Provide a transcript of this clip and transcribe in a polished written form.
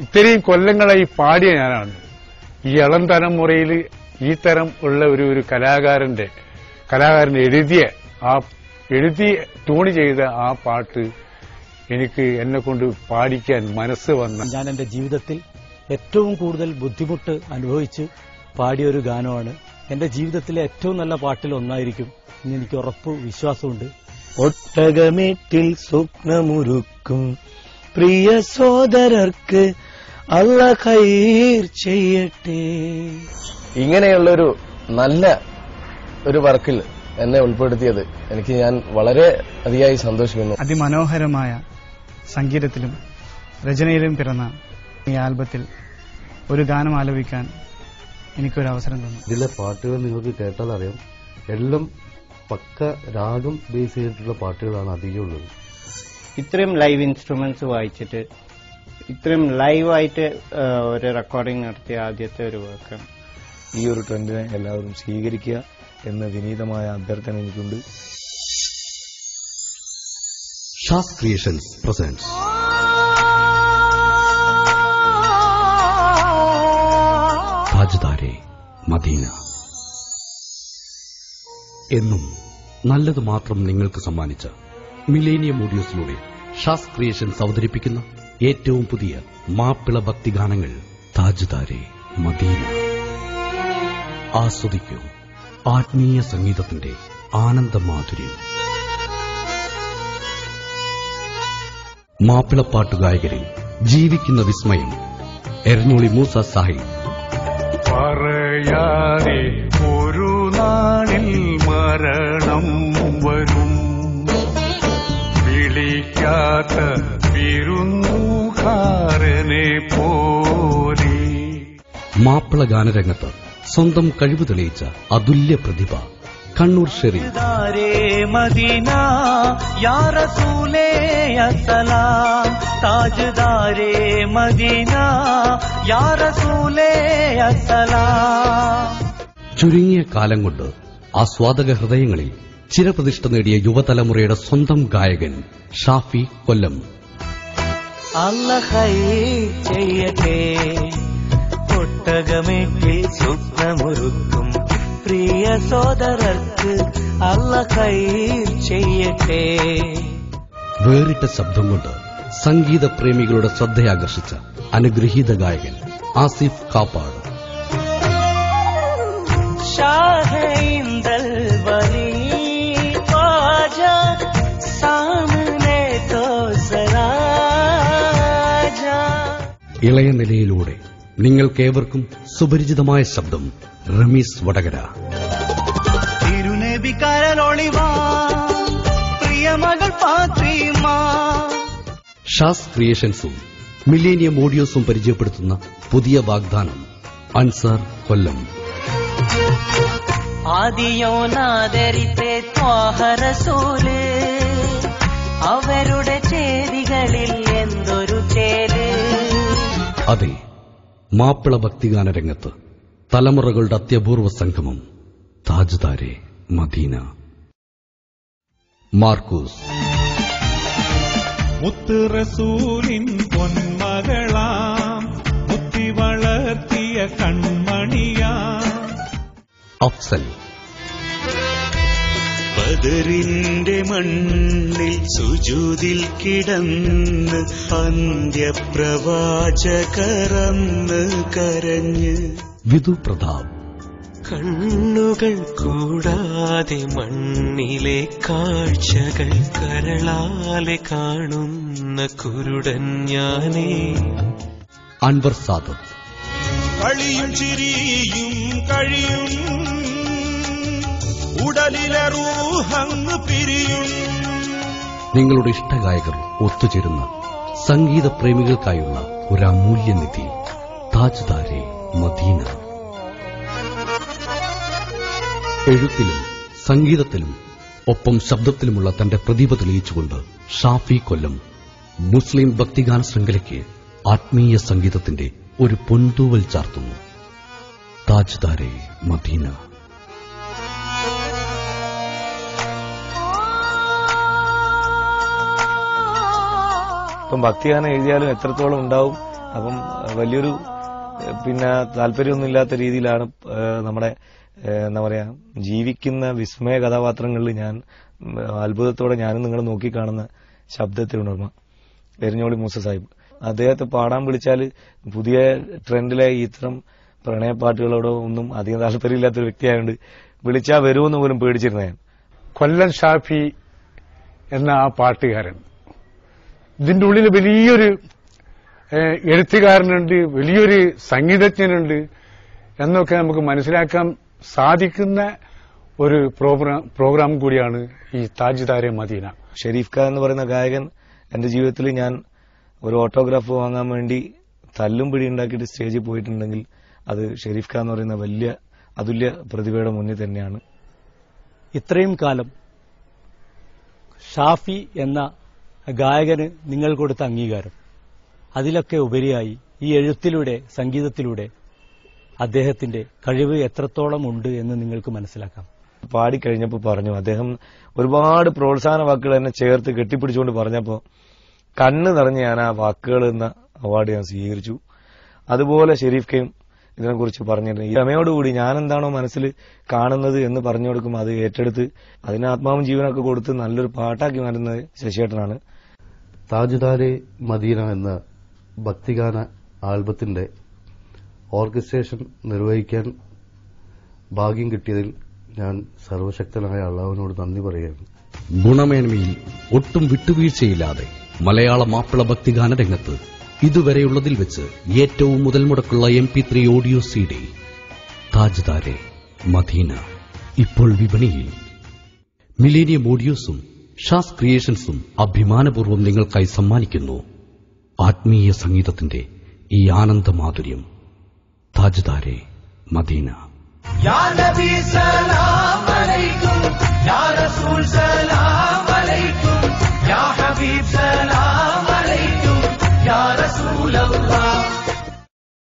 ഇത്രയും കൊല്ലങ്ങളായി പാടിയ ഞാനാണ്. ഈ ഇളം തലമുറയിൽ ഈ തരം ഉള്ള ഒരു കലാകാരൻ എഴുതി ട്യൂണ് ചെയ്ത ആ പാട്ട് എനിക്ക് എന്നെ കൊണ്ട് പാടിക്കാൻ മനസ്സ് വന്ന. ഞാൻ എന്റെ ജീവിതത്തിൽ ഏറ്റവും കൂടുതൽ ബുദ്ധിമുട്ട് അനുഭവിച്ച് പാടിയൊരു ഗാനമാണ്. എന്റെ ജീവിതത്തിലെ ഏറ്റവും നല്ല പാട്ടിൽ ഒന്നായിരിക്കും എന്ന് എനിക്ക് വിശ്വാസമുണ്ട്. ഒട്ടകമേറ്റിൽ സ്വപ്നമുറുക്കും പ്രിയ സോദരർക്ക് അല്ലാഹ് ഖൈർ ചെയ്യട്ടെ. ഇങ്ങനെയുള്ളൊരു നല്ല ഒരു വർക്കിൽ എന്നെ ഉൾപ്പെടുത്തിയത് ഞാൻ വളരെ അതിയായി സന്തോഷിക്കുന്നു. അതിമനോഹരമായ സംഗീതത്തിലും രചനയിലും പിറന്ന ഈ ആൽബത്തിൽ ഒരു ഗാനം ആലപിക്കാൻ എനിക്കൊരു അവസരം തന്നു. ഇതിലെ പാട്ടുകൾ നിങ്ങൾക്ക് കേട്ടാൽ അറിയാം, എല്ലാം പക്ക രാഗം ബേസ് ചെയ്തിട്ടുള്ള പാട്ടുകളാണ് അധികം ഉള്ളത്. ഇത്രയും ലൈവ് ഇൻസ്ട്രുമെന്റ്സ് വായിച്ചിട്ട് ഇത്രയും ലൈവായിട്ട് ഒരു റെക്കോർഡിംഗ് നടത്തിയ ആദ്യത്തെ ഒരു വർക്കാണ്. ഈ ഒരു ട്രെൻഡിനെ എല്ലാവരും സ്വീകരിക്കുക എന്ന വിനീതമായ അഭ്യർത്ഥന എനിക്കുണ്ട്. Shaz creations പ്രസന്റ്സ് താജ്ദാരെ Medina. എന്നും നല്ലത് മാത്രം നിങ്ങൾക്ക് സമ്മാനിച്ച മിലേനിയം ഓഡിയോസിലൂടെ ഷാസ് ക്രിയേഷൻസ് അവതരിപ്പിക്കുന്ന ഏറ്റവും പുതിയ മാപ്പിള ഭക്തിഗാനങ്ങൾ താജ്ദാരെ മദീന. ആസ്വദിക്കൂ ആത്മീയ സംഗീതത്തിന്റെ ആനന്ദമാധുര്യം. മാപ്പിളപ്പാട്ടുഗായകരിൽ ജീവിക്കുന്ന വിസ്മയം എരഞ്ഞോളി മൂസ സാഹിബ്. പറയാതെ ഒരു നാളിൽ മരണം വരും, വിളിക്കാത്ത വിരുന്നുകാരനെ പോലെ. മാപ്പിള ഗാനരംഗത്ത് സ്വന്തം കഴിവ് തെളിയിച്ച അതുല്യ പ്രതിഭ കണ്ണൂർ ഷെറി. മദീന യാ റസൂലേ അസ്സലാം, താജ്ദാരെ മദീന യാ റസൂലേ അസ്സലാം. ചുരുങ്ങിയ കാലം കൊണ്ട് ആസ്വാദക ഹൃദയങ്ങളിൽ ചിരപ്രതിഷ്ഠ നേടിയ യുവതലമുറയുടെ സ്വന്തം ഗായകൻ ഷാഫി കൊല്ലം. അല്ലാഹ് ഖൈർ ചെയ്യട്ടെ, ഒട്ടകമേറ്റിൽ സ്വപ്നമുറുക്കും പ്രിയ സോദരർക്ക് അല്ലാഹ് ഖൈർ ചെയ്യട്ടെ. വേറിട്ട ശബ്ദം കൊണ്ട് സംഗീത പ്രേമികളുടെ ശ്രദ്ധയാകർഷിച്ച അനുഗ്രഹീത ഗായകൻ ആസിഫ് കാപ്പാട്. ഇളയ നിലയിലൂടെ നിങ്ങൾക്കേവർക്കും സുപരിചിതമായ ശബ്ദം റമീസ് വടകര. ഷാസ് ക്രിയേഷൻസും മില്ലേനിയം ഓഡിയോസും പരിചയപ്പെടുത്തുന്ന പുതിയ വാഗ്ദാനം അൻസാർ കൊല്ലം. ആദിയോനാദരിത്തെ ത്വാഹറസൂല്, അവരുടെ ചേരികളിൽ എന്തൊരു ചേല്. അതെ, മാപ്പിള ഭക്തിഗാന രംഗത്ത് തലമുറകളുടെ അത്യപൂർവ സംഗമം താജ്ദാരെ മദീന. മാർക്കൂസ്. മുത്ത് റസൂലിൻ പൊന്മകളാം, മുത്തി വളർത്തിയ കൺമണിയാ. അഫ്സൽ. ബദറിന്റെ മണ്ണിൽ സുജൂദിൽ കിടന്ന് അന്ത്യപ്രവാചകറന്ന് കരഞ്ഞ്. വിധു പ്രതാപ്. കണ്ണുകൾ കൂടാതെ മണ്ണിലെ കാഴ്ചകൾ കരളാലെ കാണുന്ന കുരുടൻ ഞാനേ. അൻവർ സാദത്ത്. കളിയും ചിരിയും കഴിയും, ഉടലിലെ റൂഹങ്ങ് പിരിയും. നിങ്ങളുടെ ഇഷ്ടഗായകർ ഒത്തുചേരുന്ന സംഗീത പ്രേമികൾക്കായുള്ള ഒരു അമൂല്യനിധി താജ്ദാരെ മദീന. എഴുത്തിലും സംഗീതത്തിലും ഒപ്പം ശബ്ദത്തിലുമുള്ള തന്റെ പ്രതിഭ തെളിയിച്ചുകൊണ്ട് ഷാഫി കൊല്ലം മുസ്ലിം ഭക്തിഗാന ശൃംഖലയ്ക്ക് ആത്മീയ സംഗീതത്തിന്റെ ഒരു പൊൻതൂവൽ ചാർത്തുന്നു. താജ്ദാരെ മദീന. ഇപ്പം ഭക്തിഗാനം എഴുതിയാലും എത്രത്തോളം ഉണ്ടാവും അപ്പം വലിയൊരു താല്പര്യമൊന്നുമില്ലാത്ത രീതിയിലാണ് നമ്മുടെ എന്താ പറയാ ജീവിക്കുന്ന വിസ്മയ കഥാപാത്രങ്ങളിൽ ഞാൻ അത്ഭുതത്തോടെ ഞാനും നിങ്ങൾ നോക്കിക്കാണുന്ന ശബ്ദത്തിലുണർമ്മ എരിഞ്ഞോളി മൂസ സാഹിബ്. അദ്ദേഹത്തെ പാടാൻ വിളിച്ചാൽ പുതിയ ട്രെൻഡിലെ ഇത്തരം പ്രണയപ്പാട്ടുകളോടോ ഒന്നും അധികം താല്പര്യമില്ലാത്തൊരു വ്യക്തിയായതുകൊണ്ട് വിളിച്ചാൽ വരുമെന്ന് പോലും പേടിച്ചിരുന്ന ഞാൻ. കൊല്ലം ഷാഫി എന്ന ആ പാട്ടുകാരൻ, ഇതിന്റെ ഉള്ളിൽ വലിയൊരു എഴുത്തുകാരനുണ്ട്, വലിയൊരു സംഗീതജ്ഞനുണ്ട് എന്നൊക്കെ നമുക്ക് മനസ്സിലാക്കാൻ സാധിക്കുന്ന ഒരു പ്രോഗ്രാം കൂടിയാണ് ഈ താജ്ദാരെ മദീന. ഷെരീഫ് ഖാൻ എന്ന് പറയുന്ന ഗായകൻ എന്റെ ജീവിതത്തിൽ ഞാൻ ഒരു ഓട്ടോഗ്രാഫ് വാങ്ങാൻ വേണ്ടി തല്ലും പിടി ഉണ്ടാക്കിയിട്ട് സ്റ്റേജിൽ പോയിട്ടുണ്ടെങ്കിൽ അത് ഷെരീഫ് ഖാൻ എന്ന് പറയുന്ന വലിയ അതുല്യ പ്രതിഭയുടെ മുന്നിൽ തന്നെയാണ്. ഇത്രയും കാലം ഷാഫി എന്ന ഗായകന് നിങ്ങൾ കൊടുത്ത അംഗീകാരം, അതിലൊക്കെ ഉപരിയായി ഈ എഴുത്തിലൂടെ സംഗീതത്തിലൂടെ അദ്ദേഹത്തിന്റെ കഴിവ് എത്രത്തോളം ഉണ്ട് എന്ന് നിങ്ങൾക്ക് മനസ്സിലാക്കാം. പാടിക്കഴിഞ്ഞപ്പോൾ പറഞ്ഞു, അദ്ദേഹം ഒരുപാട് പ്രോത്സാഹന വാക്കുകൾ എന്നെ ചേർത്ത് കെട്ടിപ്പിടിച്ചുകൊണ്ട് പറഞ്ഞപ്പോൾ കണ്ണ് നിറഞ്ഞ് ഞാൻ ആ വാക്കുകൾ എന്ന അവാർഡ് ഞാൻ സ്വീകരിച്ചു. അതുപോലെ ഷെരീഫ് കെയും ഇതിനെക്കുറിച്ച് പറഞ്ഞിട്ടുണ്ട്. ഈ ക്ഷമയോടുകൂടി ഞാൻ എന്താണോ മനസ്സിൽ കാണുന്നത് എന്ന് പറഞ്ഞു കൊടുക്കുമ്പോൾ അത് ഏറ്റെടുത്ത് അതിന് ആത്മാവും ജീവനൊക്കെ കൊടുത്ത് നല്ലൊരു പാട്ടാക്കി മാറ്റുന്നത് ശശിയേട്ടനാണ്. താജ്ദാരെ മദീന എന്ന ഭക്തിഗാന ആൽബത്തിന്റെ ഓർക്കസ്ട്രേഷൻ നിർവഹിക്കാൻ ഭാഗ്യം കിട്ടിയതിൽ ഞാൻ സർവശക്തനായ അള്ളാഹുവിനോട് നന്ദി പറയുകയാണ്. ഗുണമേന്മയിൽ ഒട്ടും വിട്ടുവീഴ്ചയില്ലാതെ മലയാള മാപ്പിള ഭക്തിഗാന രംഗത്ത് ഇതുവരെയുള്ളതിൽ വെച്ച് ഏറ്റവും മുതൽ മുടക്കുള്ള MP3 ഓഡിയോ CD താജ്ദാരെ മദീന ഇപ്പോൾ വിപണിയിൽ. മിലേനിയം ഓഡിയോസും ഷാസ് ക്രിയേഷൻസും അഭിമാനപൂർവ്വം നിങ്ങൾക്കായി സമ്മാനിക്കുന്നു ആത്മീയ സംഗീതത്തിന്റെ ഈ ആനന്ദമാധുര്യം. താജ്ദാരെ മദീന. യാ നബി സലാം അലൈക